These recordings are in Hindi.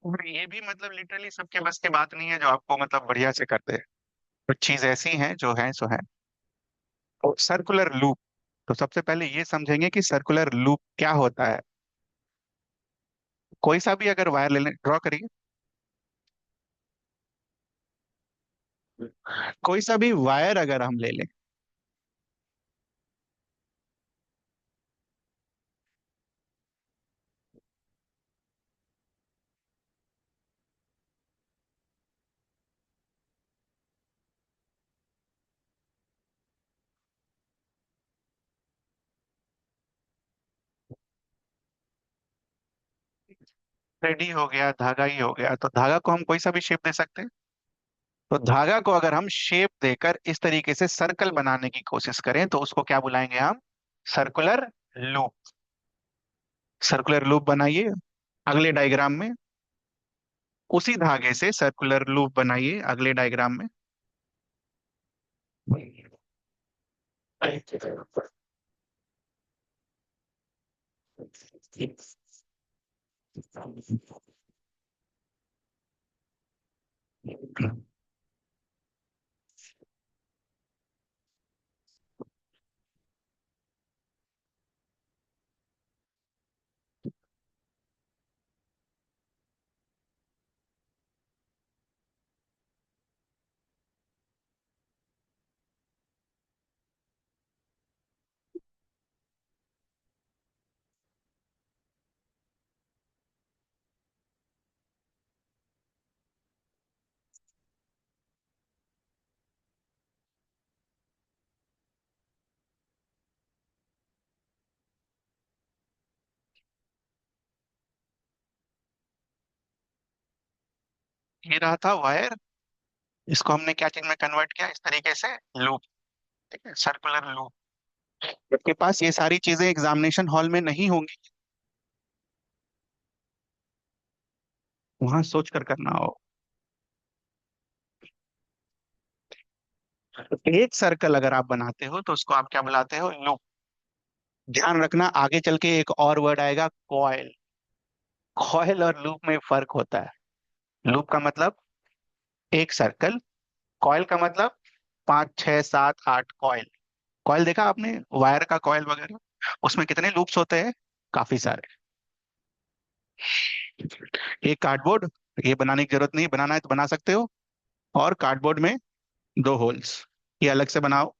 और ये भी मतलब लिटरली सबके बस की बात नहीं है जो आपको मतलब बढ़िया से कर दे। कुछ चीज ऐसी हैं जो है सो है। तो सर्कुलर लूप, तो सबसे पहले ये समझेंगे कि सर्कुलर लूप क्या होता है। कोई सा भी अगर वायर ले लें, ड्रॉ करिए। कोई सा भी वायर अगर हम ले लें, थ्रेड ही हो गया, धागा ही हो गया, तो धागा को हम कोई सा भी शेप दे सकते हैं। तो धागा को अगर हम शेप देकर इस तरीके से सर्कल बनाने की कोशिश करें तो उसको क्या बुलाएंगे हम? Circular loop. सर्कुलर लूप बनाइए अगले डायग्राम में। उसी धागे से सर्कुलर लूप बनाइए अगले डायग्राम में। ये रहा था वायर। इसको हमने क्या चीज में कन्वर्ट किया इस तरीके से? लूप। ठीक है, सर्कुलर लूप। आपके पास ये सारी चीजें एग्जामिनेशन हॉल में नहीं होंगी, वहां सोच कर करना हो। एक सर्कल अगर आप बनाते हो तो उसको आप क्या बुलाते हो? लूप। ध्यान रखना आगे चल के एक और वर्ड आएगा, कॉयल। कॉयल और लूप में फर्क होता है। लूप का मतलब एक सर्कल, कॉयल का मतलब 5 6 7 8 कॉयल। कॉयल देखा आपने, वायर का कॉयल वगैरह, उसमें कितने लूप्स होते हैं? काफी सारे। एक कार्डबोर्ड, ये बनाने की जरूरत नहीं, बनाना है तो बना सकते हो। और कार्डबोर्ड में 2 होल्स, ये अलग से बनाओ।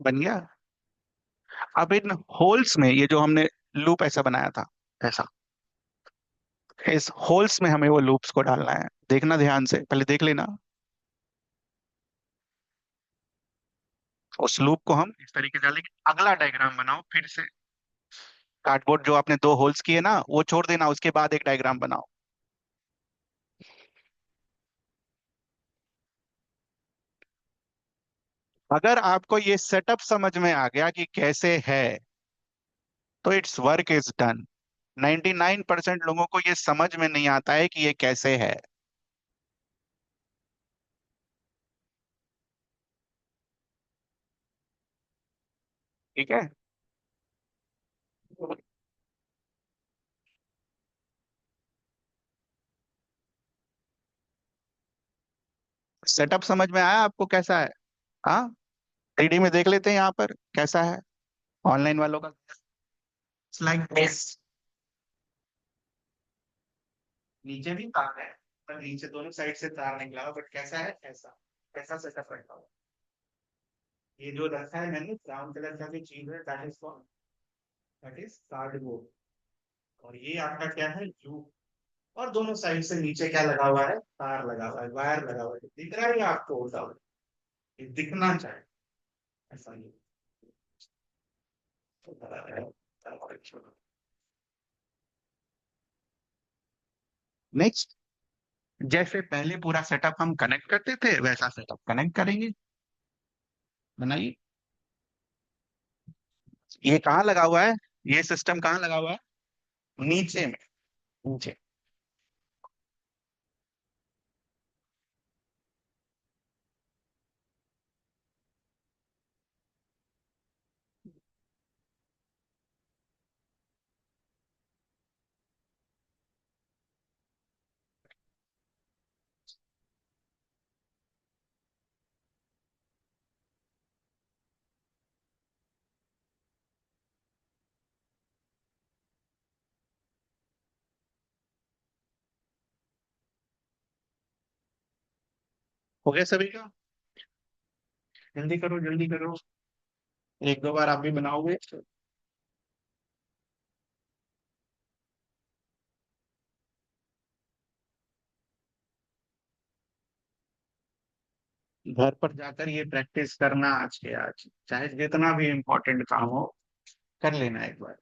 बन गया। अब इन होल्स में ये जो हमने लूप ऐसा बनाया था, ऐसा, इस होल्स में हमें वो लूप्स को डालना है। देखना ध्यान से, पहले देख लेना। उस लूप को हम इस तरीके से डालेंगे। अगला डायग्राम बनाओ फिर से। कार्डबोर्ड जो आपने 2 होल्स किए ना, वो छोड़ देना, उसके बाद एक डायग्राम बनाओ। अगर आपको ये सेटअप समझ में आ गया कि कैसे है, तो इट्स वर्क इज डन। 99% लोगों को ये समझ में नहीं आता है कि ये कैसे है। ठीक है। सेटअप समझ में आया आपको कैसा है? हाँ, 3D में देख लेते हैं यहाँ पर कैसा है ऑनलाइन वालों का। Like this. नीचे भी तार है, पर नीचे दोनों साइड से तार निकला हुआ, बट कैसा है? ऐसा ऐसा सेटअप रखा हुआ। ये जो रखा है मैंने ब्राउन कलर का भी चीज है, दैट इज कार्डबोर्ड। और ये आपका क्या है? जू। और दोनों साइड से नीचे क्या लगा हुआ है? तार लगा हुआ है, वायर लगा हुआ है। दिख रहा है ये आपको? होता हुआ ये दिखना चाहिए, ऐसा नहीं। नेक्स्ट, जैसे पहले पूरा सेटअप हम कनेक्ट करते थे वैसा सेटअप कनेक्ट करेंगे। बनाइए। ये कहाँ लगा हुआ है? ये सिस्टम कहाँ लगा हुआ है? नीचे में। नीचे। हो गया सभी का? जल्दी करो जल्दी करो। एक दो बार आप भी बनाओगे। घर पर जाकर ये प्रैक्टिस करना आज के आज, चाहे जितना भी इम्पोर्टेंट काम हो, कर लेना एक बार,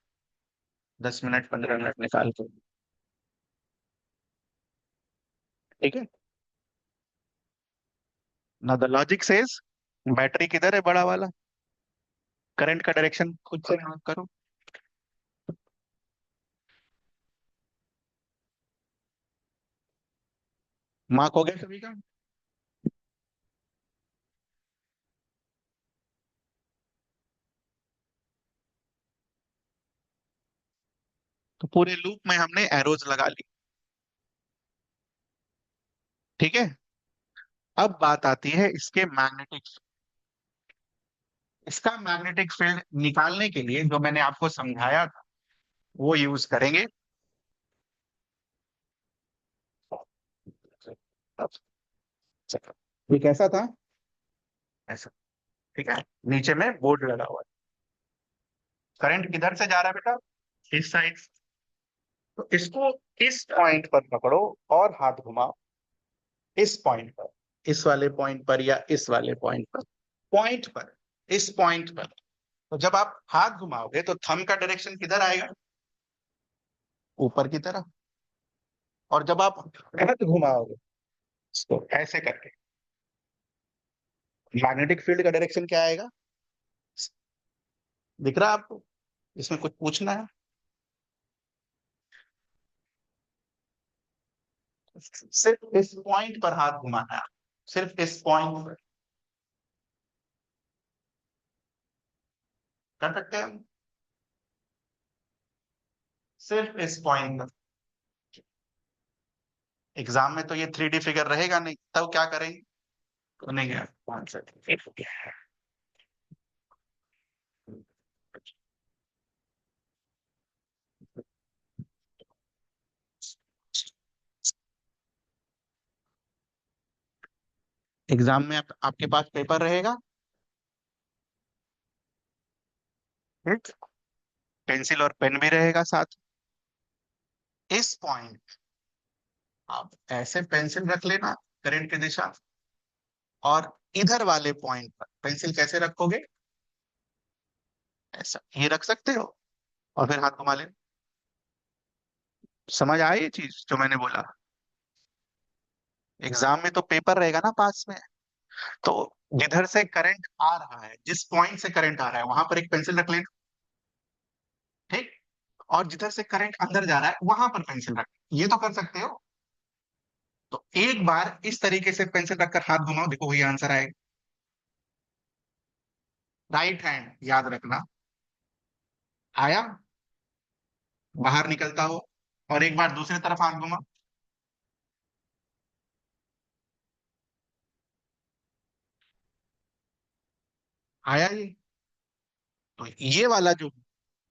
10 मिनट 15 मिनट निकाल के। ठीक है। ना द लॉजिक सेज, बैटरी किधर है बड़ा वाला? करंट का डायरेक्शन खुद से नोट करो। मार्क हो गया सभी का? तो पूरे लूप में हमने एरोज लगा ली। ठीक है। अब बात आती है इसके मैग्नेटिक। इसका मैग्नेटिक फील्ड निकालने के लिए जो मैंने आपको समझाया था वो यूज करेंगे। ये कैसा था? ऐसा। ठीक है। नीचे में बोर्ड लगा हुआ है। करंट किधर से जा रहा है बेटा? इस साइड। तो इसको इस पॉइंट पर पकड़ो और हाथ घुमाओ। इस पॉइंट पर, इस वाले पॉइंट पर या इस वाले पॉइंट पर, पॉइंट पर, इस पॉइंट पर। तो जब आप हाथ घुमाओगे तो थंब का डायरेक्शन किधर आएगा? ऊपर की तरफ। और जब आप हाथ घुमाओगे इसको ऐसे करके, मैग्नेटिक फील्ड का डायरेक्शन क्या आएगा? दिख रहा है आपको? इसमें कुछ पूछना है? सिर्फ इस पॉइंट पर हाथ घुमाना है। सिर्फ इस पॉइंट पर कर सकते हैं हम। सिर्फ इस पॉइंट पर। एग्जाम में तो ये 3D फिगर रहेगा नहीं, तब क्या करेंगे? तो नहीं है आंसर। एग्जाम में आपके पास पेपर रहेगा। ठीक। पेंसिल और पेन भी रहेगा साथ। इस पॉइंट, आप ऐसे पेंसिल रख लेना करंट की दिशा, और इधर वाले पॉइंट पर पेंसिल कैसे रखोगे? ऐसा ये रख सकते हो, और फिर हाथ घुमा लेना। समझ आए ये चीज जो मैंने बोला? एग्जाम में तो पेपर रहेगा ना पास में, तो जिधर से करंट आ रहा है, जिस पॉइंट से करंट आ रहा है वहां पर एक पेंसिल रख लेना। ठीक। और जिधर से करंट अंदर जा रहा है वहां पर पेंसिल रख, ये तो कर सकते हो। तो एक बार इस तरीके से पेंसिल रखकर हाथ घुमाओ, देखो वही आंसर आएगा। राइट हैंड याद रखना। आया? बाहर निकलता हो। और एक बार दूसरी तरफ हाथ घुमा। आया ये? तो ये वाला जो,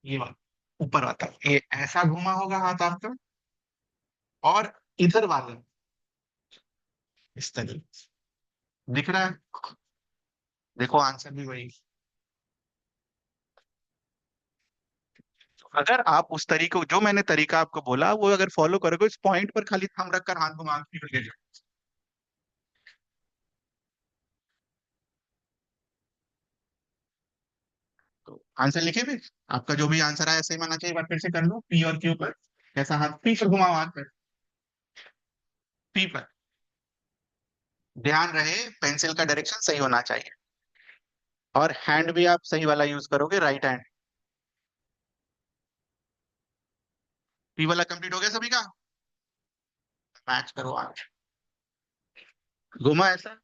ये वाला ऊपर आता है, ये ऐसा घुमा होगा हाथ आपका। और इधर वाला इस तरीके से। दिख रहा है? देखो आंसर भी वही। अगर आप उस तरीके, जो मैंने तरीका आपको बोला, वो अगर फॉलो करोगे, इस पॉइंट पर खाली थंब रखकर हाथ घुमा के निकल गए। तो आंसर लिखे भी, आपका जो भी आंसर आया सेम आना चाहिए। एक बार फिर से कर लो, पी और क्यू पर कैसा हाथ, पी पर घुमाओ हाथ पर। पी पर। ध्यान रहे पेंसिल का डायरेक्शन सही होना चाहिए, और हैंड भी आप सही वाला यूज करोगे, राइट हैंड। पी वाला कंप्लीट हो गया सभी का? मैच करो आज। घुमा ऐसा।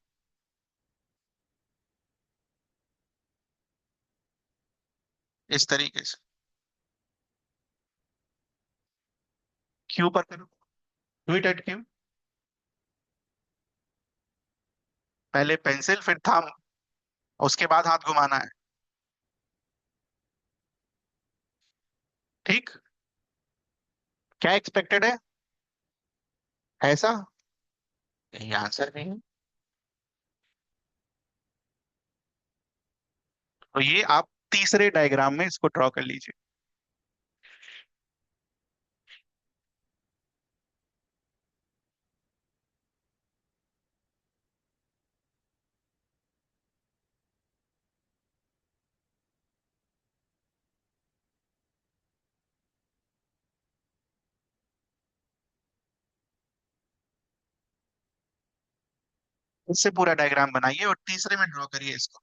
इस तरीके से क्यू पर करो। Do it at Q. पहले पेंसिल फिर थंब, उसके बाद हाथ घुमाना है। ठीक। क्या एक्सपेक्टेड है? ऐसा। यही आंसर नहीं है। तो ये आप तीसरे डायग्राम में इसको ड्रॉ कर लीजिए। इससे पूरा डायग्राम बनाइए और तीसरे में ड्रॉ करिए इसको।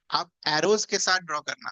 आप एरोज के साथ ड्रॉ करना।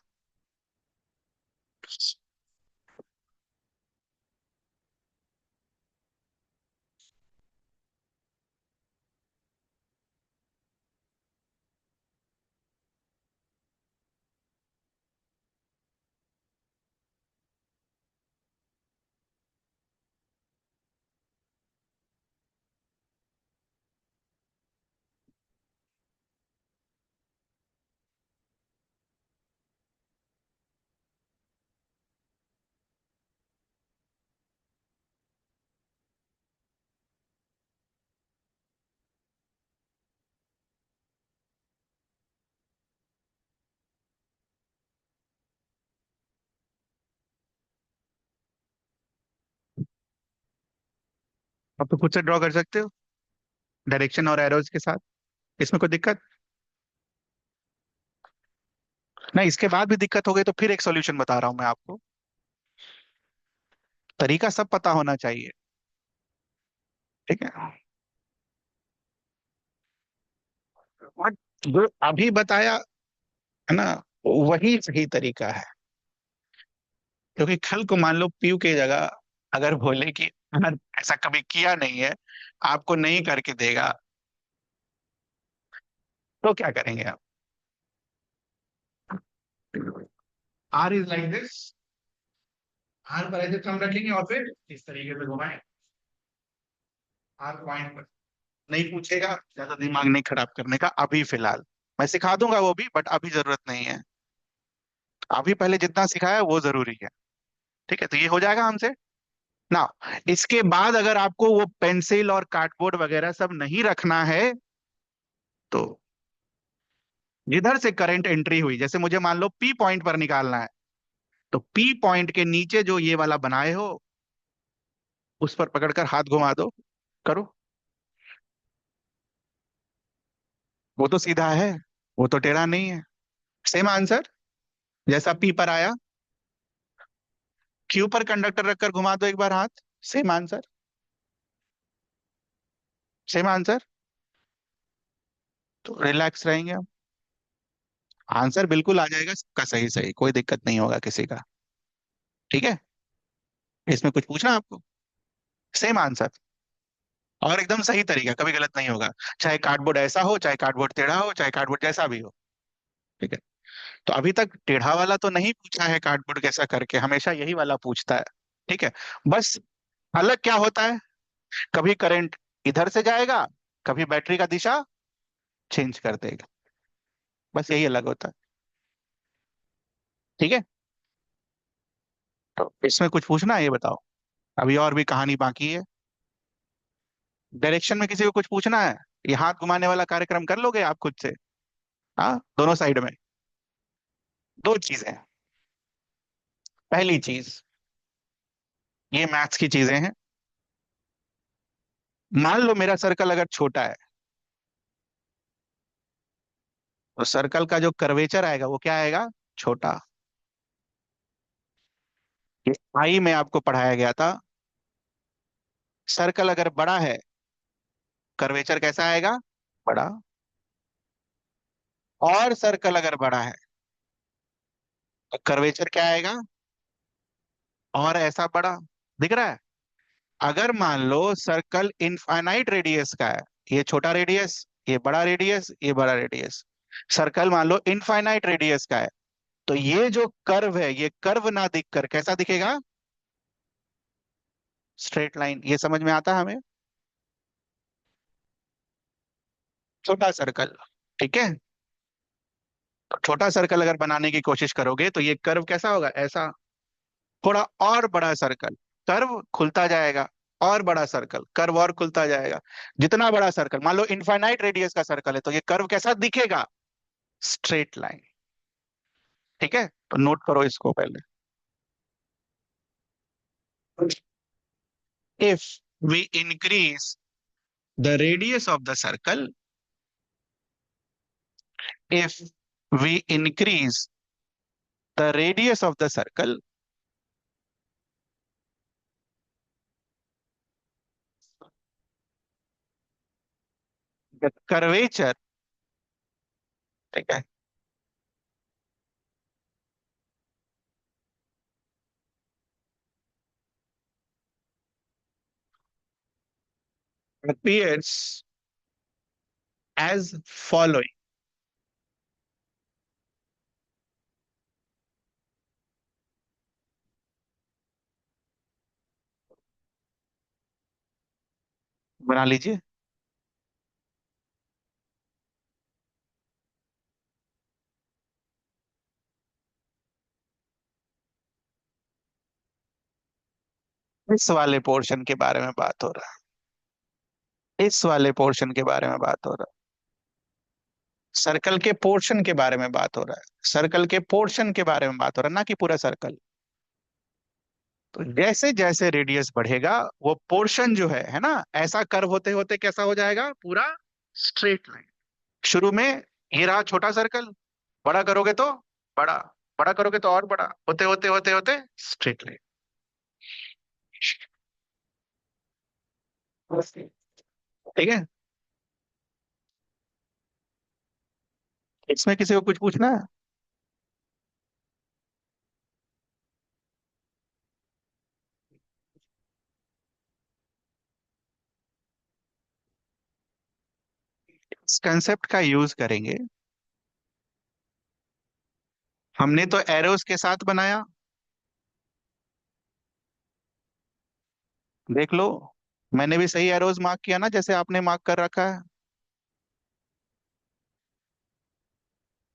अब तो खुद से ड्रॉ कर सकते हो, डायरेक्शन और एरोज के साथ। इसमें कोई दिक्कत? नहीं, इसके बाद भी दिक्कत हो गई तो फिर एक सॉल्यूशन बता रहा हूं मैं आपको। तरीका सब पता होना चाहिए। ठीक है। और जो अभी बताया है ना, वही सही तरीका है। क्योंकि कल को मान लो पीयू की जगह अगर बोले कि अगर ऐसा कभी किया नहीं है, आपको नहीं करके देगा, तो क्या करेंगे आप? R is like this. R पर ऐसे थंब रखेंगे और फिर इस तरीके से घुमाएं। आर पॉइंट पर। नहीं पूछेगा, ज्यादा दिमाग नहीं खराब करने का अभी फिलहाल। मैं सिखा दूंगा वो भी, बट अभी जरूरत नहीं है। अभी पहले जितना सिखाया वो जरूरी है। ठीक है, तो ये हो जाएगा हमसे ना। इसके बाद अगर आपको वो पेंसिल और कार्डबोर्ड वगैरह सब नहीं रखना है, तो जिधर से करंट एंट्री हुई, जैसे मुझे मान लो पी पॉइंट पर निकालना है, तो पी पॉइंट के नीचे जो ये वाला बनाए हो, उस पर पकड़कर हाथ घुमा दो। करो। वो तो सीधा है, वो तो टेढ़ा नहीं है। सेम आंसर जैसा पी पर आया। क्यू पर कंडक्टर रखकर घुमा दो एक बार हाथ। Same answer. Same answer. तो रिलैक्स रहेंगे हम। आंसर बिल्कुल आ जाएगा सबका सही सही, कोई दिक्कत नहीं होगा किसी का। ठीक है। इसमें कुछ पूछना आपको? सेम आंसर, और एकदम सही तरीका, कभी गलत नहीं होगा। चाहे कार्डबोर्ड ऐसा हो, चाहे कार्डबोर्ड टेढ़ा हो, चाहे कार्डबोर्ड जैसा भी हो। ठीक है। तो अभी तक टेढ़ा वाला तो नहीं पूछा है, कार्डबोर्ड कैसा करके, हमेशा यही वाला पूछता है। ठीक है। बस अलग क्या होता है, कभी करंट इधर से जाएगा, कभी बैटरी का दिशा चेंज कर देगा। बस यही अलग होता है। ठीक है। तो इसमें कुछ पूछना है ये बताओ। अभी और भी कहानी बाकी है। डायरेक्शन में किसी को कुछ पूछना है? ये हाथ घुमाने वाला कार्यक्रम कर लोगे आप खुद से? हाँ, दोनों साइड में। दो चीजें। पहली चीज, ये मैथ्स की चीजें हैं। मान लो मेरा सर्कल अगर छोटा है, तो सर्कल का जो कर्वेचर आएगा वो क्या आएगा? छोटा। ये आई में आपको पढ़ाया गया था। सर्कल अगर बड़ा है कर्वेचर कैसा आएगा? बड़ा। और सर्कल अगर बड़ा है तो कर्वेचर क्या आएगा? और ऐसा बड़ा। दिख रहा है? अगर मान लो सर्कल इनफाइनाइट रेडियस का है, ये छोटा रेडियस, ये बड़ा रेडियस, ये बड़ा रेडियस, सर्कल मान लो इनफाइनाइट रेडियस का है, तो ये जो कर्व है ये कर्व ना दिखकर कैसा दिखेगा? Straight line. ये समझ में आता है हमें? छोटा सर्कल। ठीक है। तो छोटा सर्कल अगर बनाने की कोशिश करोगे तो ये कर्व कैसा होगा? ऐसा। थोड़ा और बड़ा सर्कल, कर्व खुलता जाएगा। और बड़ा सर्कल, कर्व और खुलता जाएगा। जितना बड़ा सर्कल, मान लो इनफाइनाइट रेडियस का सर्कल है, तो ये कर्व कैसा दिखेगा? Straight line. ठीक है, तो नोट करो इसको पहले। If we increase the radius of the circle, if we increase the radius of the circle, the curvature, ठीक है, appears as following. बना लीजिए। इस वाले पोर्शन के बारे में बात हो रहा है, इस वाले पोर्शन के बारे में बात हो रहा है। सर्कल के पोर्शन के बारे में बात हो रहा है, सर्कल के पोर्शन के बारे में बात हो रहा है, ना कि पूरा सर्कल। तो जैसे जैसे रेडियस बढ़ेगा, वो पोर्शन जो है ना, ऐसा कर्व होते होते कैसा हो जाएगा? पूरा स्ट्रेट लाइन। शुरू में ये रहा छोटा सर्कल, बड़ा करोगे तो बड़ा, बड़ा करोगे तो और बड़ा, होते होते होते होते स्ट्रेट लाइन। ठीक है। इसमें किसी को कुछ पूछना है? इस कंसेप्ट का यूज करेंगे। हमने तो एरोस के साथ बनाया, देख लो। मैंने भी सही एरोस मार्क किया ना, जैसे आपने मार्क कर रखा है।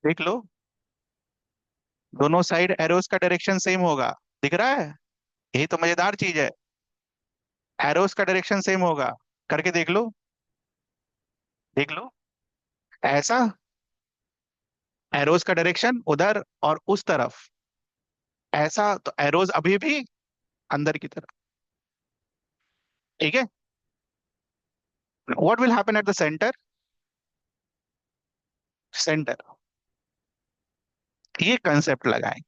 देख लो, दोनों साइड एरोस का डायरेक्शन सेम होगा। दिख रहा है? यही तो मजेदार चीज है। एरोस का डायरेक्शन सेम होगा। करके देख लो। देख लो। ऐसा, एरोस का डायरेक्शन उधर और उस तरफ। ऐसा तो एरोस अभी भी अंदर की तरफ। ठीक है। What will happen at the centre? Centre. ये कंसेप्ट लगाएं।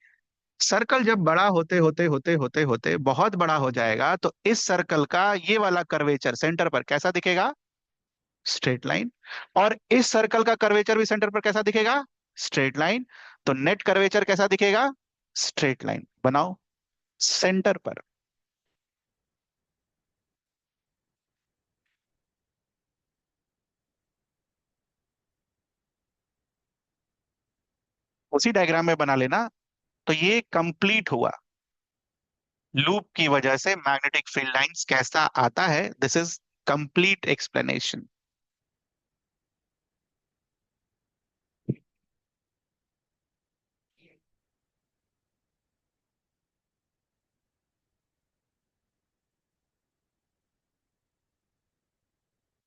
सर्कल जब बड़ा होते होते होते होते होते बहुत बड़ा हो जाएगा, तो इस सर्कल का ये वाला कर्वेचर सेंटर पर कैसा दिखेगा? Straight line. और इस सर्कल का कर्वेचर भी सेंटर पर कैसा दिखेगा? Straight line. तो नेट कर्वेचर कैसा दिखेगा? Straight line. बनाओ सेंटर पर। उसी डायग्राम में बना लेना। तो ये कंप्लीट हुआ। लूप की वजह से मैग्नेटिक फील्ड लाइंस कैसा आता है, दिस इज कंप्लीट एक्सप्लेनेशन।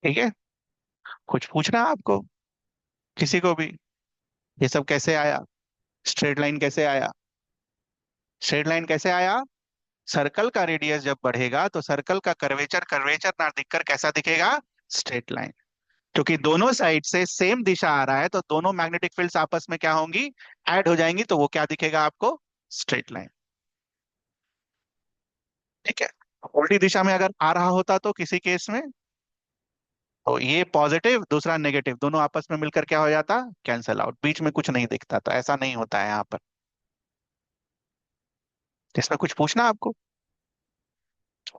ठीक है। कुछ पूछना है आपको, किसी को भी? ये सब कैसे आया? स्ट्रेट लाइन कैसे आया? स्ट्रेट लाइन कैसे आया? सर्कल का रेडियस जब बढ़ेगा तो सर्कल का कर्वेचर कर्वेचर ना दिखकर कैसा दिखेगा? Straight line. क्योंकि दोनों साइड से सेम दिशा आ रहा है, तो दोनों मैग्नेटिक फील्ड्स आपस में क्या होंगी? ऐड हो जाएंगी, तो वो क्या दिखेगा आपको? Straight line. ठीक है। उल्टी दिशा में अगर आ रहा होता तो किसी केस में तो ये पॉजिटिव, दूसरा नेगेटिव, दोनों आपस में मिलकर क्या हो जाता, कैंसल आउट, बीच में कुछ नहीं दिखता। तो ऐसा नहीं होता है यहाँ पर। इसमें कुछ पूछना आपको?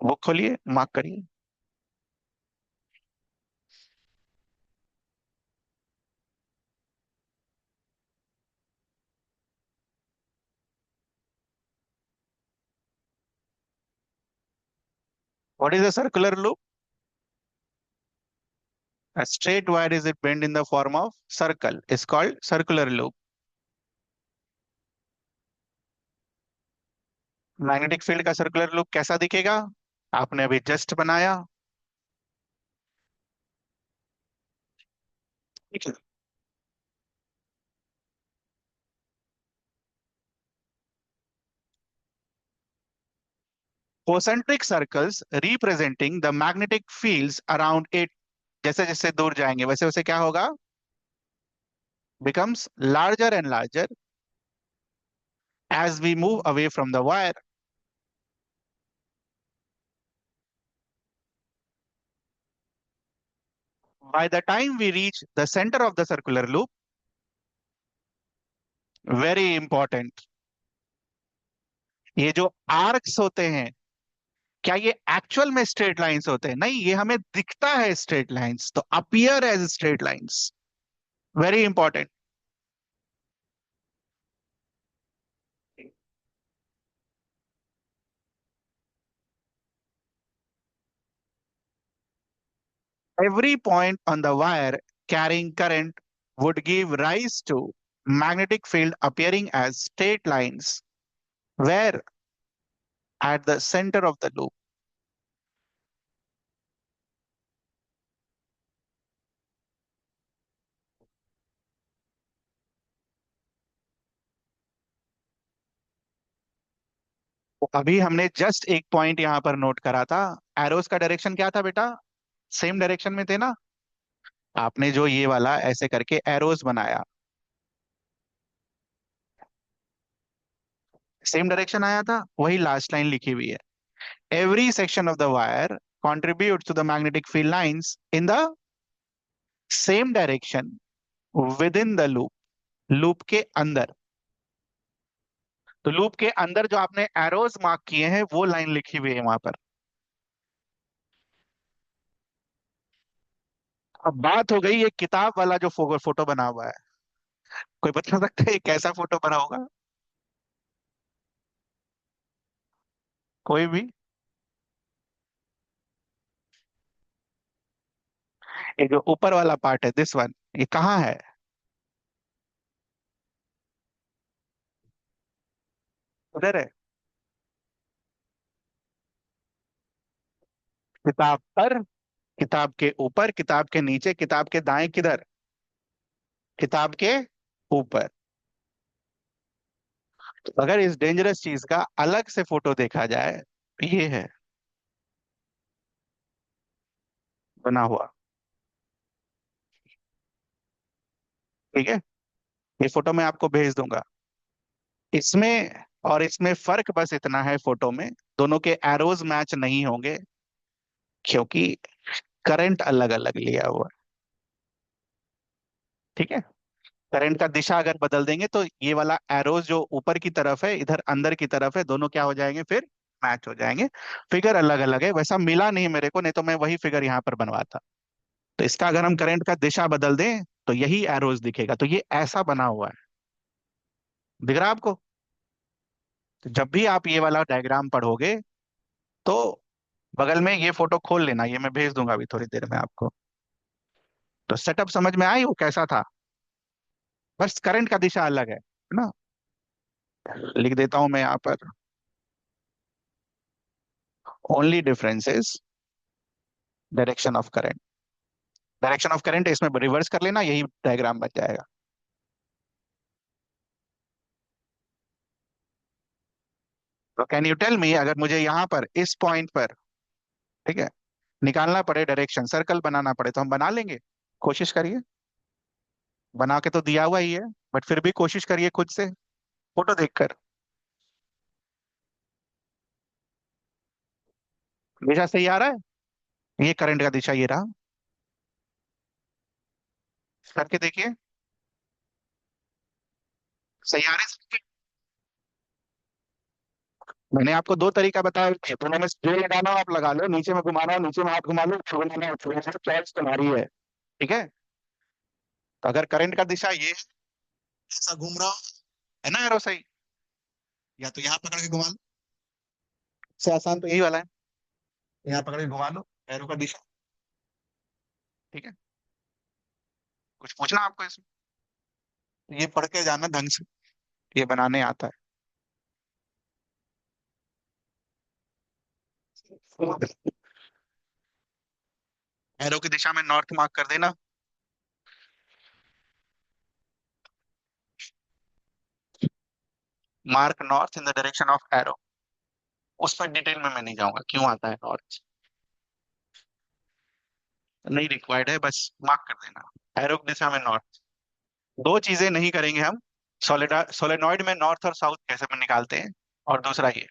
बुक खोलिए, मार्क करिए। What is a circular loop? A straight wire is it bent in the form of circle is called circular loop. Magnetic field का सर्कुलर लूप कैसा दिखेगा? आपने अभी जस्ट बनाया, ठीक है। concentric circles representing the magnetic fields around it, जैसे जैसे दूर जाएंगे वैसे वैसे क्या होगा, becomes larger and larger as we move away from the wire. By the time we reach the center of the circular loop, very important, ये जो आर्क्स होते हैं, क्या ये एक्चुअल में स्ट्रेट लाइंस होते हैं? नहीं, ये हमें दिखता है स्ट्रेट लाइंस, तो appear as straight lines, very important. Every point on the wire carrying current would give rise to magnetic field appearing as straight lines where at the center of the loop. तो अभी हमने जस्ट एक पॉइंट यहां पर नोट करा था। एरोस का डायरेक्शन क्या था बेटा? सेम डायरेक्शन में थे ना? आपने जो ये वाला ऐसे करके एरोस बनाया, सेम डायरेक्शन आया था, वही लास्ट लाइन लिखी हुई है। Every section of the wire contributes to the magnetic field lines in the same direction within the loop, loop के अंदर। तो लूप के अंदर जो आपने एरोज मार्क किए हैं वो लाइन लिखी हुई है वहां पर। अब बात हो गई ये किताब वाला जो फोटो बना हुआ है, कोई बता सकता है ये कैसा फोटो बना होगा? कोई भी? ये जो ऊपर वाला पार्ट है, दिस वन, ये कहाँ है? उधर है। किताब पर, किताब के ऊपर, किताब के नीचे, किताब के दाएं किधर? किताब के ऊपर। तो अगर इस डेंजरस चीज का अलग से फोटो देखा जाए, ये है बना हुआ, ठीक है। ये फोटो मैं आपको भेज दूंगा। इसमें और इसमें फर्क बस इतना है, फोटो में दोनों के एरोज मैच नहीं होंगे क्योंकि करंट अलग अलग लिया हुआ है, ठीक है। करंट का दिशा अगर बदल देंगे तो ये वाला एरोज जो ऊपर की तरफ है, इधर अंदर की तरफ है, दोनों क्या हो जाएंगे फिर, मैच हो जाएंगे। फिगर अलग अलग है, वैसा मिला नहीं मेरे को, नहीं तो मैं वही फिगर यहाँ पर बनवाता। तो इसका अगर हम करंट का दिशा बदल दें तो यही एरोज दिखेगा। तो ये ऐसा बना हुआ है, दिख रहा है आपको? तो जब भी आप ये वाला डायग्राम पढ़ोगे तो बगल में ये फोटो खोल लेना, ये मैं भेज दूंगा अभी थोड़ी देर में आपको। तो सेटअप समझ में आई वो कैसा था? बस करंट का दिशा अलग है ना। लिख देता हूं मैं यहाँ पर, only difference is direction of current. Direction of current इसमें रिवर्स कर लेना, यही डायग्राम बन जाएगा। तो कैन यू टेल मी, अगर मुझे यहाँ पर इस पॉइंट पर, ठीक है, निकालना पड़े डायरेक्शन, सर्कल बनाना पड़े, तो हम बना लेंगे? कोशिश करिए। बना के तो दिया हुआ ही है, बट फिर भी कोशिश करिए खुद से फोटो देखकर। दिशा सही आ रहा है? ये करंट का दिशा ये रहा। करके देखिए। सैयारे से मैंने आपको दो तरीका बताया, दोनों में से जो लगाना हो आप लगा लो, नीचे में घुमाना हो नीचे में हाथ घुमा लो, ऊपर घुमाना हो ऊपर घुमा लो, चॉइस तुम्हारी है। ठीक है। तो अगर करंट का दिशा ये है, ऐसा घूम रहा हो, है ना एरो सही, या तो यहाँ पकड़ के घुमा लो, सबसे आसान तो यही वाला है, यहाँ पकड़ के घुमा लो एरो का दिशा। ठीक है। कुछ पूछना आपको इसमें? ये पढ़ के जाना ढंग से, ये बनाने आता है। एरो की दिशा में नॉर्थ मार्क कर देना। Mark north in the direction of arrow. उस पर डिटेल में मैं नहीं जाऊंगा क्यों आता है नॉर्थ, नहीं रिक्वायर्ड है, बस मार्क कर देना एरो की दिशा में नॉर्थ। दो चीजें नहीं करेंगे हम, सोलेनॉइड में नॉर्थ और साउथ कैसे में निकालते हैं, और दूसरा ये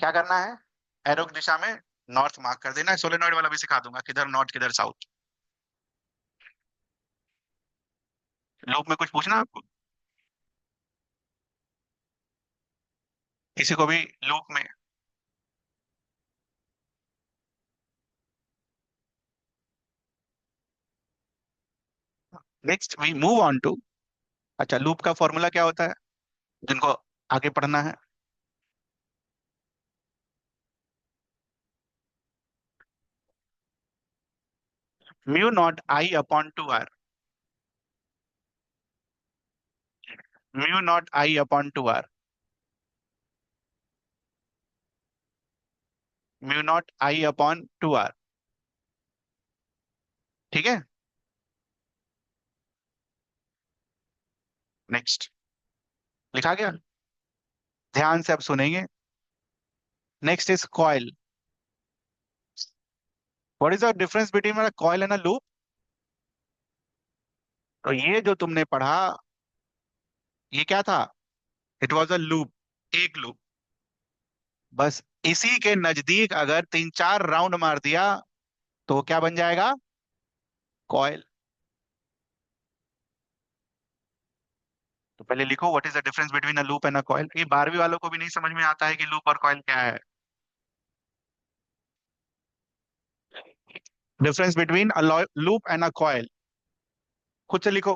क्या करना है, एरो की दिशा में नॉर्थ मार्क कर देना है। सोलेनॉइड वाला भी सिखा दूंगा, किधर नॉर्थ किधर साउथ। लूप में कुछ पूछना है आपको, किसी को भी लूप में? Next we move on to, अच्छा लूप का फॉर्मूला क्या होता है जिनको आगे पढ़ना है? Mu naught I upon two R. Mu naught I upon two R. Mu naught I upon two R. ठीक है। नेक्स्ट, लिखा गया? ध्यान से अब सुनेंगे। Next is coil. What is the difference between a coil and a loop? तो ये जो तुमने पढ़ा, ये क्या था? इट वॉज अ लूप, एक लूप। बस इसी के नजदीक अगर तीन चार राउंड मार दिया तो क्या बन जाएगा? कॉइल। तो पहले लिखो what is the difference between a loop and a coil. ये 12वीं वालों को भी नहीं समझ में आता है कि लूप और कॉइल क्या है। Difference between a loop and a coil, खुद से लिखो।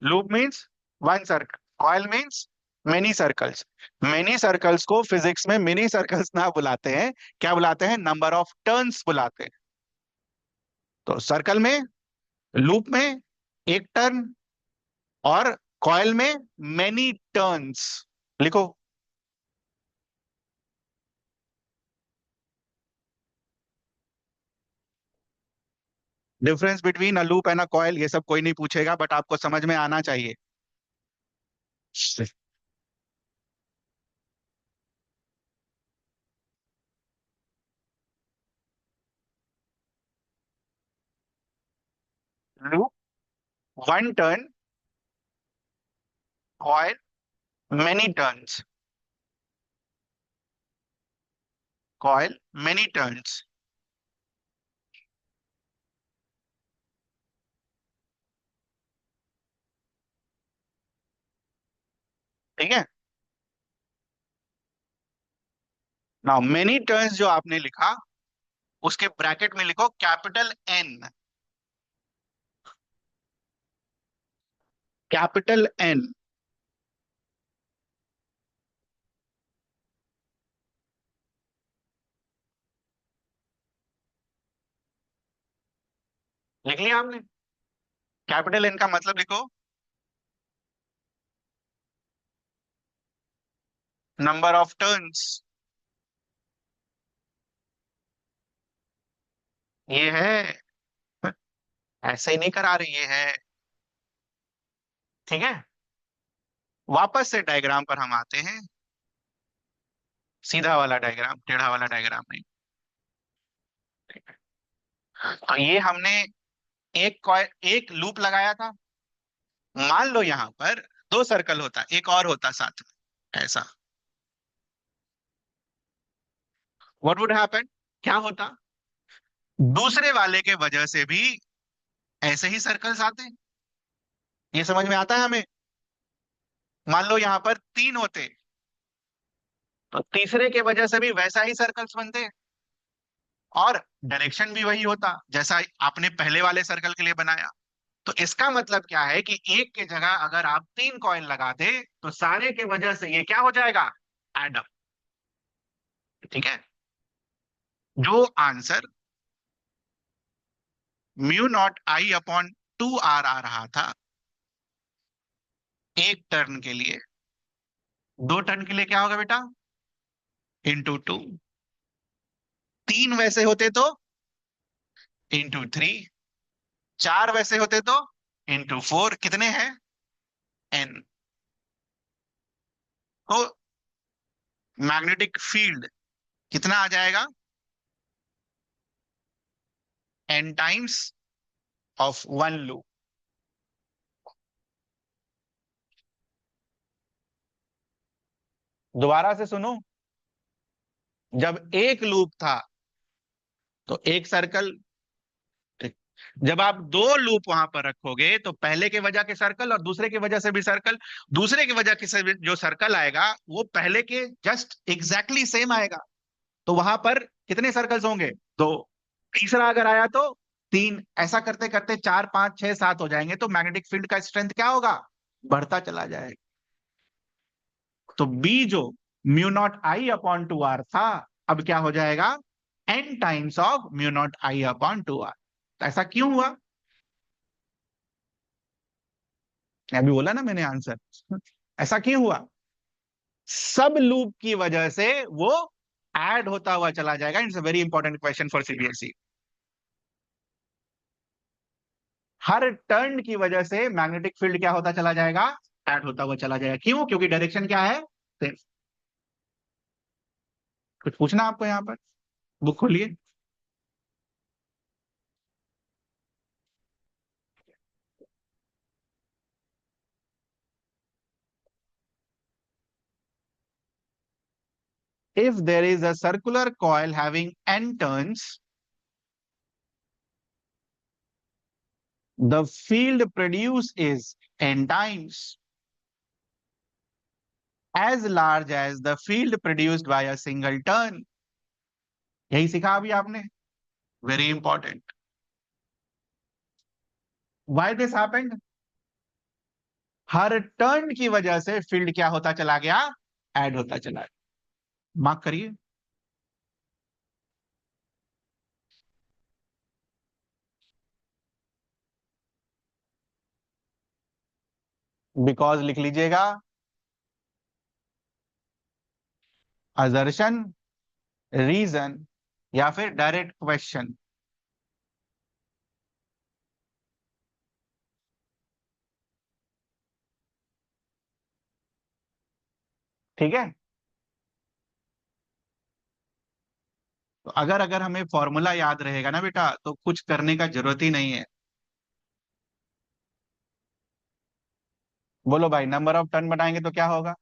Loop means one circle, coil means many circles. Many circles को फिजिक्स में मिनी सर्कल्स ना बुलाते हैं, क्या बुलाते हैं? नंबर ऑफ टर्न्स बुलाते हैं। तो सर्कल में, लूप में एक टर्न, और कॉइल में मेनी टर्न्स। लिखो। Difference between a loop and a coil, ये सब कोई नहीं पूछेगा, बट आपको समझ में आना चाहिए। Loop one turn, coil many turns. Coil many turns. ठीक है। नाउ मेनी टर्न्स जो आपने लिखा, उसके ब्रैकेट में लिखो कैपिटल एन। Capital N. लिख लिया आपने? कैपिटल एन का मतलब लिखो, नंबर ऑफ टर्न्स। ये है, ऐसे ही नहीं करा रही, ये है। ठीक है। वापस से डायग्राम पर हम आते हैं, सीधा वाला डायग्राम, टेढ़ा वाला डायग्राम नहीं। तो ये हमने एक कॉइल, एक लूप लगाया था। मान लो यहां पर दो सर्कल होता, एक और होता साथ में, ऐसा। What would happen? क्या होता? दूसरे वाले के वजह से भी ऐसे ही सर्कल्स आते हैं। ये समझ में आता है हमें? मान लो यहां पर तीन होते, तो तीसरे के वजह से भी वैसा ही सर्कल्स बनते, और डायरेक्शन भी वही होता जैसा आपने पहले वाले सर्कल के लिए बनाया। तो इसका मतलब क्या है कि एक के जगह अगर आप तीन कॉइन लगाते तो सारे के वजह से ये क्या हो जाएगा, एड अप। ठीक है, जो answer mu naught I upon 2r आ रहा था एक टर्न के लिए, दो टर्न के लिए क्या होगा बेटा, इंटू टू। तीन वैसे होते तो इंटू थ्री। चार वैसे होते तो इंटू फोर। कितने हैं, एन। तो मैग्नेटिक फील्ड कितना आ जाएगा, N times of one loop. दोबारा से सुनो, जब एक लूप था तो एक सर्कल, ठीक। जब आप दो लूप वहां पर रखोगे तो पहले के वजह के सर्कल और दूसरे के वजह से भी सर्कल, दूसरे के वजह के से भी जो सर्कल आएगा वो पहले के जस्ट एग्जैक्टली सेम आएगा। तो वहां पर कितने सर्कल्स होंगे, दो। तीसरा अगर आया तो तीन। ऐसा करते करते चार पांच छह सात हो जाएंगे, तो मैग्नेटिक फील्ड का स्ट्रेंथ क्या होगा, बढ़ता चला जाएगा। तो बी जो mu naught I upon two R था, अब क्या हो जाएगा, N times of mu naught I upon two R. तो ऐसा क्यों हुआ, अभी बोला ना मैंने आंसर। ऐसा क्यों हुआ, सब लूप की वजह से वो ऐड होता हुआ चला जाएगा। It's a very important question for CBSE. Her turn की वजह से मैग्नेटिक फील्ड क्या होता चला जाएगा, ऐड होता हुआ चला जाएगा। क्यों, क्योंकि डायरेक्शन क्या है, सेम। कुछ पूछना आपको यहां पर, बुक खोलिए। If there is a circular coil having n turns, the field produced is n times as large as the field produced by a single turn. यही सीखा अभी आपने, very important. Why this happened? Her turn की वजह से फील्ड क्या होता चला गया, ऐड होता चला गया। मार्क करिए। बिकॉज लिख लीजिएगा, असर्शन, रीजन, या फिर डायरेक्ट क्वेश्चन। ठीक है, तो अगर अगर हमें फॉर्मूला याद रहेगा ना बेटा, तो कुछ करने का जरूरत ही नहीं है। बोलो भाई, नंबर ऑफ टर्न बढ़ाएंगे तो क्या होगा,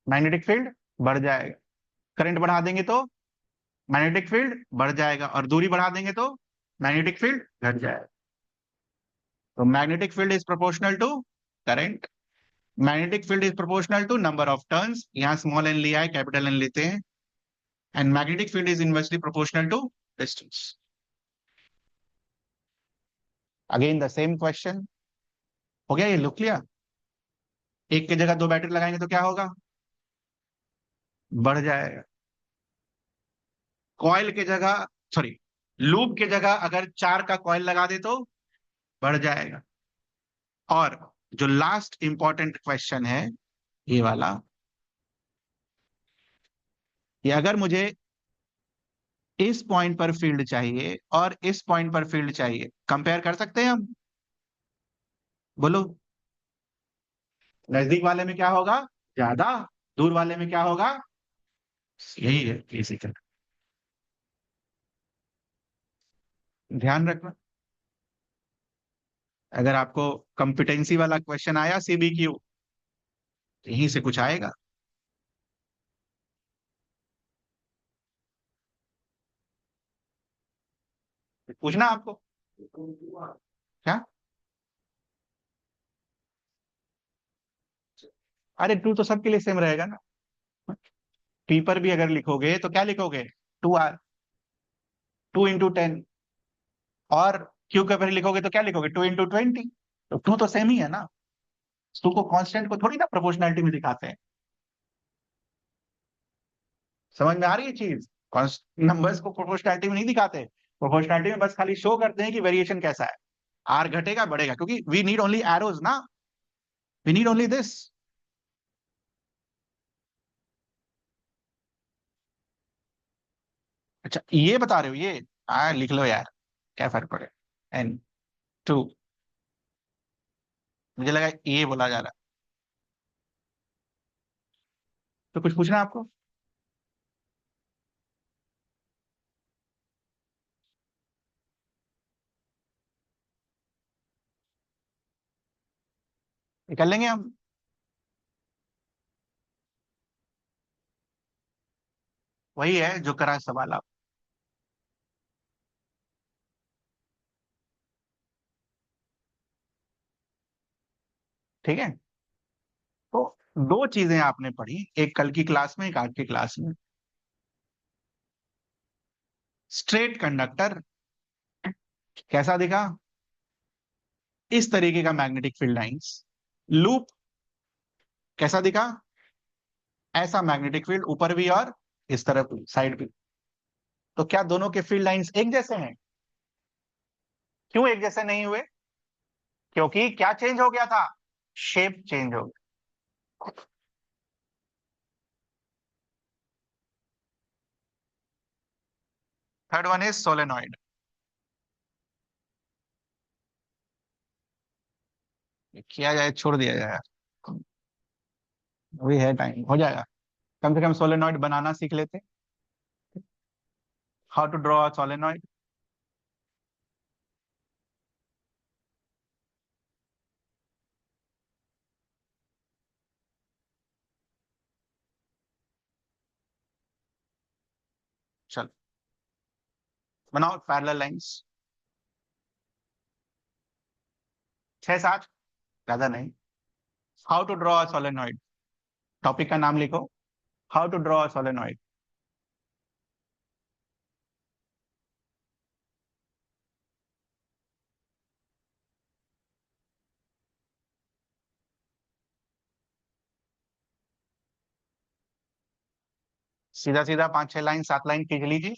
मैग्नेटिक फील्ड बढ़ जाएगा। करंट बढ़ा देंगे तो मैग्नेटिक फील्ड बढ़ जाएगा, और दूरी बढ़ा देंगे तो मैग्नेटिक फील्ड घट जाएगा। तो magnetic field is proportional to current, magnetic field is proportional to number of turns, यहाँ स्मॉल एन लिया है, कैपिटल एन लेते हैं, and magnetic field is inversely proportional to distance. Again the same question, हो गया ये, लुक लिया। एक की जगह दो बैटरी लगाएंगे तो क्या होगा, बढ़ जाएगा। कॉइल के जगह, सॉरी, लूप के जगह अगर चार का कॉइल लगा दे तो बढ़ जाएगा। और जो लास्ट इंपॉर्टेंट क्वेश्चन है ये वाला, ये अगर मुझे इस पॉइंट पर फील्ड चाहिए और इस पॉइंट पर फील्ड चाहिए, कंपेयर कर सकते हैं हम, बोलो। नजदीक वाले में क्या होगा, ज्यादा, दूर वाले में क्या होगा, यही है बेसिक। ध्यान रखना, अगर आपको कंपिटेंसी वाला क्वेश्चन आया सीबीक्यू, यहीं से कुछ आएगा। पूछना आपको। क्या? अरे टू तो सबके लिए सेम रहेगा ना। पी पर भी अगर लिखोगे तो क्या लिखोगे? 2R, 2 × 10। और क्यू के पर लिखोगे तो क्या लिखोगे? 2 × 20। तो टू तो सेम ही है ना। टू को कांस्टेंट को थोड़ी ना प्रोपोर्शनैलिटी में दिखाते हैं। समझ में आ रही है चीज? नंबर्स को प्रोपोर्शनैलिटी में नहीं दिखाते। प्रोपोर्शनैलिटी में बस खाली शो करते हैं कि वेरिएशन कैसा है। आर घटेगा बढ़ेगा, क्योंकि वी नीड ओनली एरोज ना, वी नीड ओनली दिस। अच्छा ये बता रहे हो ये? लिख लो यार, क्या फर्क पड़े। N2। मुझे लगा ये बोला जा रहा है। तो कुछ पूछना है आपको? ये कर लेंगे हम। वही है जो करा है सवाल आप। ठीक है। तो दो चीजें आपने पढ़ी, एक कल की क्लास में, एक आज की क्लास में। स्ट्रेट कंडक्टर कैसा दिखा? इस तरीके का मैग्नेटिक फील्ड लाइंस। लूप कैसा दिखा? ऐसा मैग्नेटिक फील्ड ऊपर भी और इस तरफ साइड भी। तो क्या दोनों के फील्ड लाइंस एक जैसे हैं? क्यों एक जैसे नहीं हुए? क्योंकि क्या चेंज हो गया था? शेप चेंज हो गया। Third one is solenoid. किया जाए छोड़ दिया जाए? वही है, टाइम हो जाएगा। कम से कम सोलेनॉइड बनाना सीख लेते। How to draw a solenoid. चल बनाओ पैरेलल लाइंस। 6 7, ज्यादा नहीं। How to draw a solenoid. Topic का नाम लिखो। How to draw a solenoid. सीधा सीधा 5 6 लाइन 7 लाइन खींच लीजिए।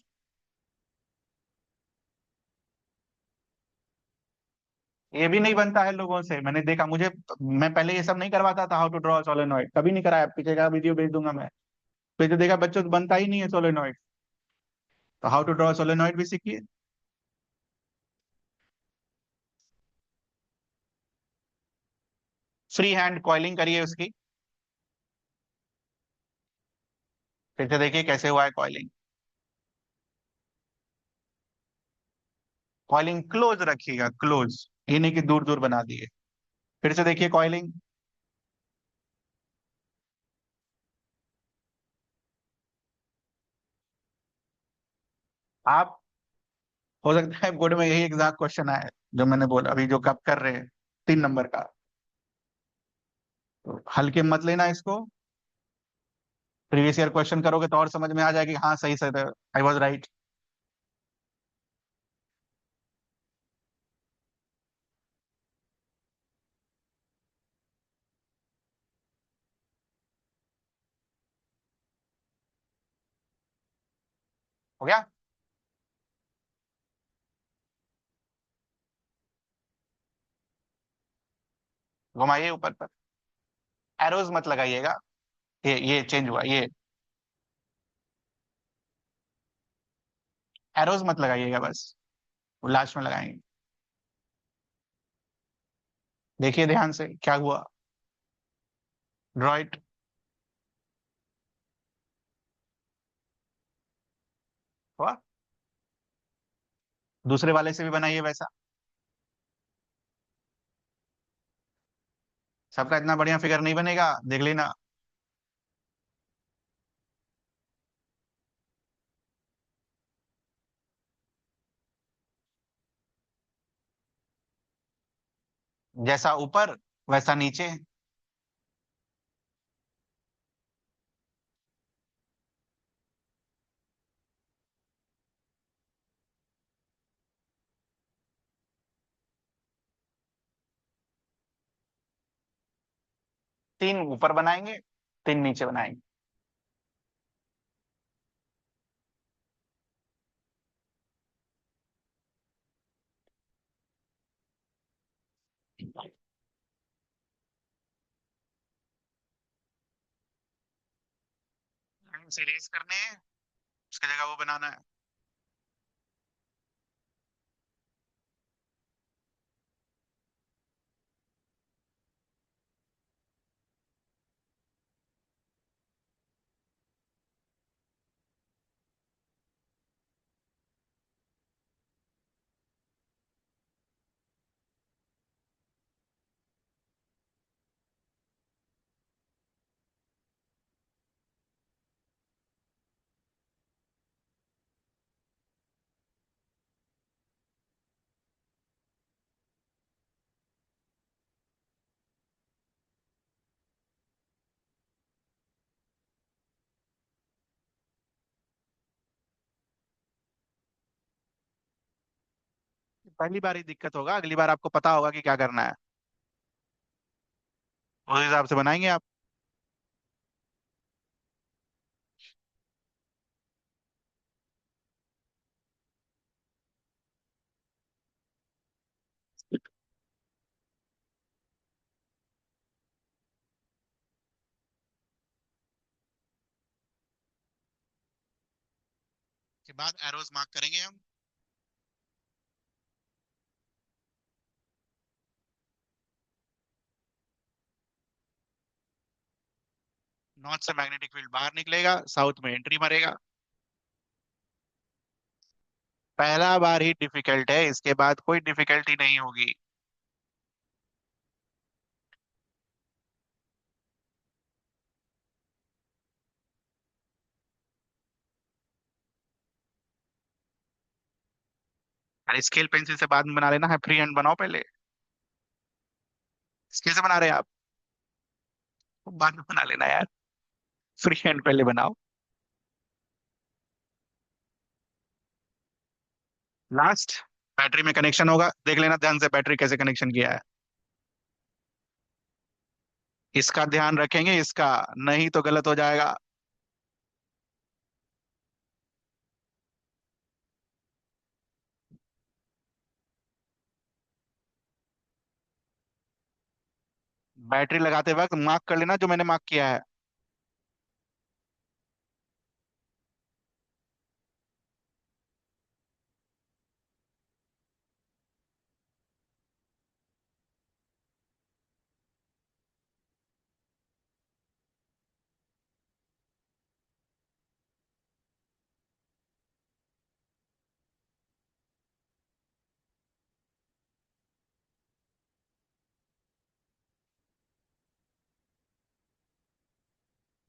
ये भी नहीं बनता है लोगों से, मैंने देखा। मुझे, मैं पहले ये सब नहीं करवाता था, हाउ टू ड्रॉ सोलेनॉइड कभी नहीं कराया। पीछे का वीडियो भेज दूंगा मैं। फिर जो देखा बच्चों से बनता ही नहीं है सोलेनॉइड। तो हाउ टू ड्रॉ सोलेनॉइड भी सीखिए। फ्री हैंड कॉइलिंग करिए उसकी। फिर से देखिए कैसे हुआ है कॉइलिंग। कॉइलिंग क्लोज रखिएगा, क्लोज। ये नहीं कि दूर दूर बना दिए। फिर से देखिए कॉइलिंग। आप, हो सकता है बोर्ड में यही एग्जैक्ट क्वेश्चन आए जो मैंने बोला अभी, जो कब कर रहे हैं 3 नंबर का। तो हल्के मत लेना इसको। प्रीवियस ईयर क्वेश्चन करोगे तो और समझ में आ जाएगी, हाँ सही सही, आई वॉज राइट। हो गया। घुमाइए ऊपर पर। एरोज मत लगाइएगा। ये चेंज हुआ ये। एरोज मत लगाइएगा बस, लास्ट में लगाएंगे। देखिए ध्यान से क्या हुआ। Draw it. हुआ। दूसरे वाले से भी बनाइए वैसा। सबका इतना बढ़िया फिगर नहीं बनेगा, देख लेना। जैसा ऊपर वैसा नीचे। 3 ऊपर बनाएंगे, 3 नीचे बनाएंगे। लाइन से रेस करने हैं, उसकी जगह वो बनाना है। पहली बार ही दिक्कत होगा, अगली बार आपको पता होगा कि क्या करना है, उस हिसाब से बनाएंगे आप। के बाद एरोज मार्क करेंगे हम। नॉर्थ से मैग्नेटिक फील्ड बाहर निकलेगा, साउथ में एंट्री मारेगा। पहला बार ही डिफिकल्ट है, इसके बाद कोई डिफिकल्टी नहीं होगी। अरे स्केल पेंसिल से बाद में बना लेना है, फ्री हैंड बनाओ पहले। स्केल से बना रहे हैं आप, तो बाद में बना लेना यार, फ्री हैंड पहले बनाओ। लास्ट, बैटरी में कनेक्शन होगा, देख लेना ध्यान से बैटरी कैसे कनेक्शन किया है। इसका ध्यान रखेंगे, इसका नहीं तो गलत हो जाएगा। बैटरी लगाते वक्त मार्क कर लेना जो मैंने मार्क किया है।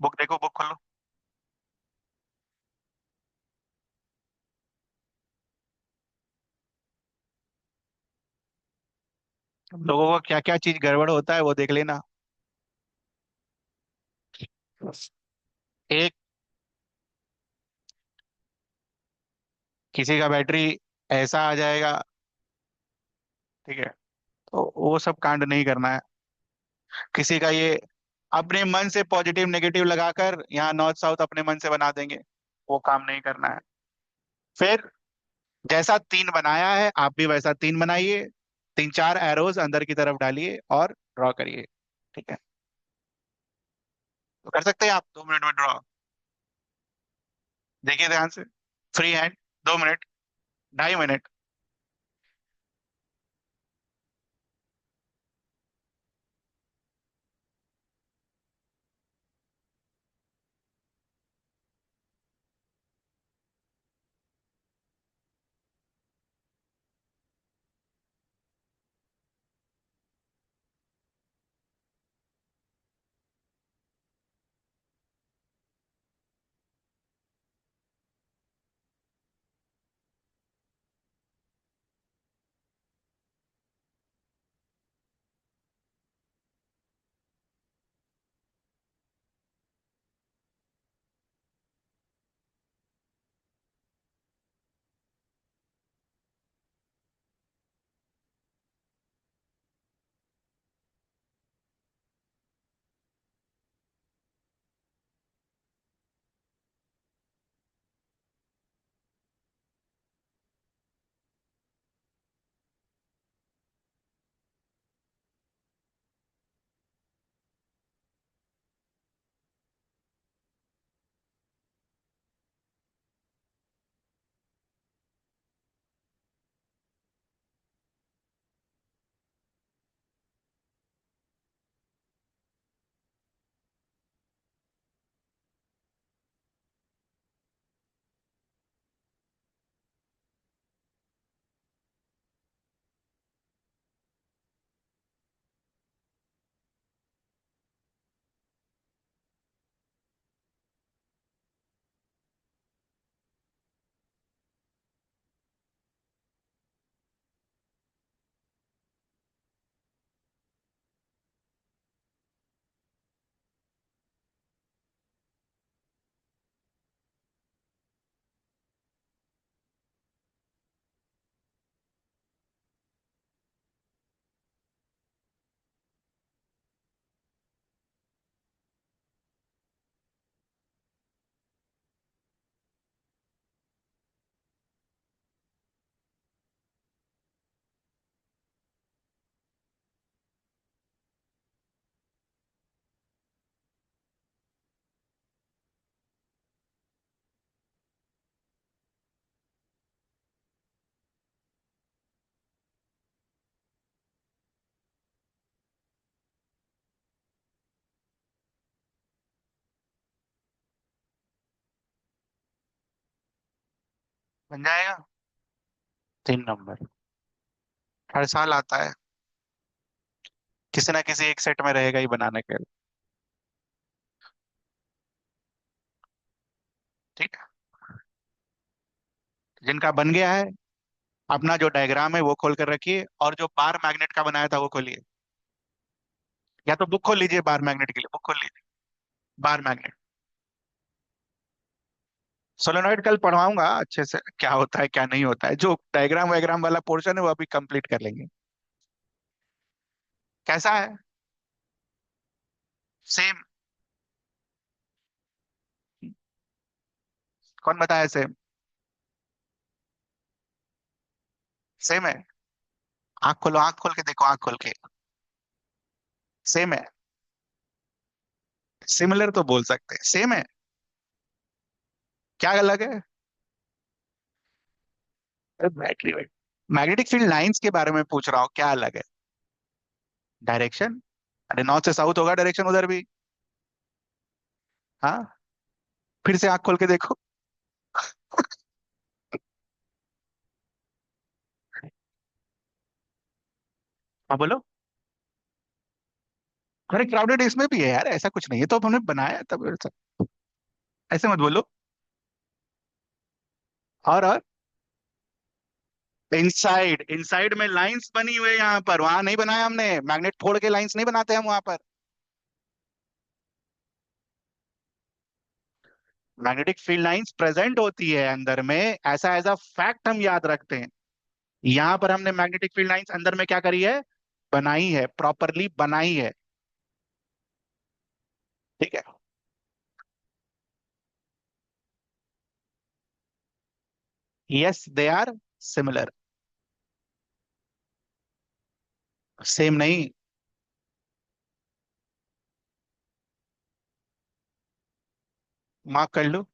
बुक देखो, बुक खोलो। लोगों का क्या क्या चीज गड़बड़ होता है वो देख लेना। एक, किसी का बैटरी ऐसा आ जाएगा, ठीक है, तो वो सब कांड नहीं करना है। किसी का ये अपने मन से पॉजिटिव नेगेटिव लगाकर यहाँ नॉर्थ साउथ अपने मन से बना देंगे, वो काम नहीं करना है। फिर जैसा 3 बनाया है आप भी वैसा 3 बनाइए, 3 4 एरोज अंदर की तरफ डालिए और ड्रॉ करिए। ठीक है, तो कर सकते हैं आप 2 मिनट में ड्रॉ। देखिए ध्यान से, फ्री हैंड, 2 मिनट, 2.5 मिनट। बन जाएगा। 3 नंबर। हर साल आता है, किसी ना किसी एक सेट में रहेगा ही बनाने के लिए। ठीक है। जिनका बन गया है, अपना जो डायग्राम है वो खोल कर रखिए, और जो बार मैग्नेट का बनाया था वो खोलिए। या तो बुक खोल लीजिए, बार मैग्नेट के लिए बुक खोल लीजिए। Bar magnet. सोलेनॉइड कल पढ़वाऊंगा अच्छे से, क्या होता है क्या नहीं होता है। जो डायग्राम वायग्राम वाला पोर्शन है वो अभी कंप्लीट कर लेंगे। कैसा है? सेम? कौन बताया सेम? सेम है। आंख खोलो, आंख खोल के देखो, आंख खोल के। सेम है। सिमिलर तो बोल सकते हैं, सेम है। क्या अलग है? Battery wait. Magnetic field lines के बारे में पूछ रहा हूँ, क्या अलग है? डायरेक्शन। अरे नॉर्थ से साउथ होगा डायरेक्शन उधर भी। हाँ। फिर से आंख खोल के देखो। हाँ बोलो। अरे क्राउडेड इसमें भी है यार, ऐसा कुछ नहीं है, तो अब हमने बनाया तब ऐसा। ऐसे मत बोलो। और इनसाइड, इनसाइड में लाइंस बनी हुई है यहाँ पर, वहां नहीं बनाया हमने। मैग्नेट फोड़ के लाइंस नहीं बनाते हम वहां पर। मैग्नेटिक फील्ड लाइंस प्रेजेंट होती है अंदर में, ऐसा एज अ फैक्ट हम याद रखते हैं। यहाँ पर हमने मैग्नेटिक फील्ड लाइंस अंदर में क्या करी है? बनाई है, प्रॉपरली बनाई है। ठीक है। Yes they are similar. Same नहीं। मार्क कर लो।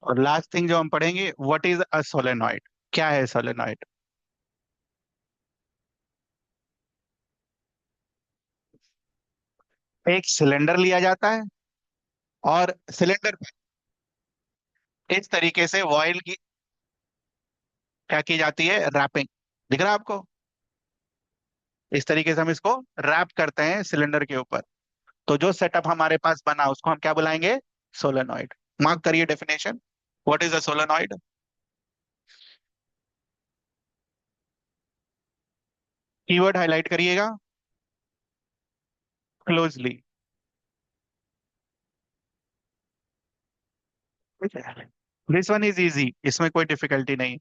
और लास्ट थिंग जो हम पढ़ेंगे, व्हाट इज अ सोलेनॉइड? क्या है सोलेनॉइड? एक सिलेंडर लिया जाता है, और सिलेंडर इस तरीके से वॉयल की क्या की जाती है? रैपिंग। दिख रहा है आपको? इस तरीके से हम इसको रैप करते हैं सिलेंडर के ऊपर। तो जो सेटअप हमारे पास बना उसको हम क्या बुलाएंगे? सोलेनॉइड। मार्क करिए definition. What is a solenoid? Keyword highlight करिएगा closely. This one is easy, इसमें कोई डिफिकल्टी नहीं।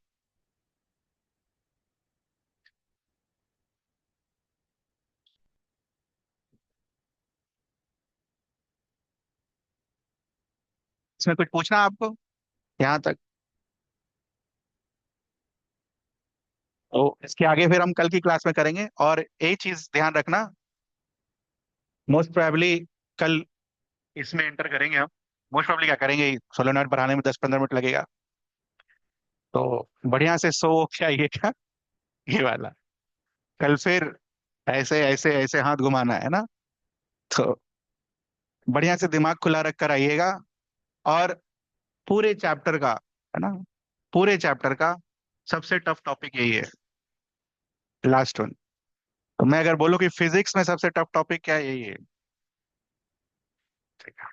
इसमें कुछ पूछना है आपको यहाँ तक? तो इसके आगे फिर हम कल की क्लास में करेंगे। और एक चीज ध्यान रखना, मोस्ट प्रोबेबली कल इसमें एंटर करेंगे हम। मोस्ट प्रोबेबली क्या करेंगे, सोलेनॉइड बढ़ाने में 10-15 मिनट लगेगा। तो बढ़िया से सो के आइएगा। ये वाला कल फिर ऐसे ऐसे ऐसे हाथ घुमाना है ना। तो बढ़िया से दिमाग खुला रख कर आइएगा। और पूरे चैप्टर का, है ना, पूरे चैप्टर का सबसे टफ टॉपिक यही है, लास्ट वन। तो मैं अगर बोलूँ कि फिजिक्स में सबसे टफ टॉपिक क्या है, यही है। ठीक है।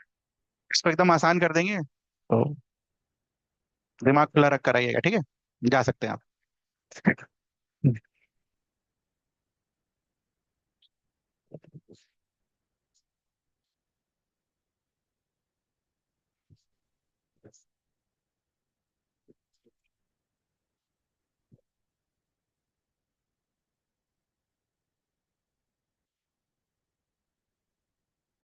इसको एकदम आसान कर देंगे। तो दिमाग खुला रख कर आइएगा, ठीक है। जा सकते हैं आप।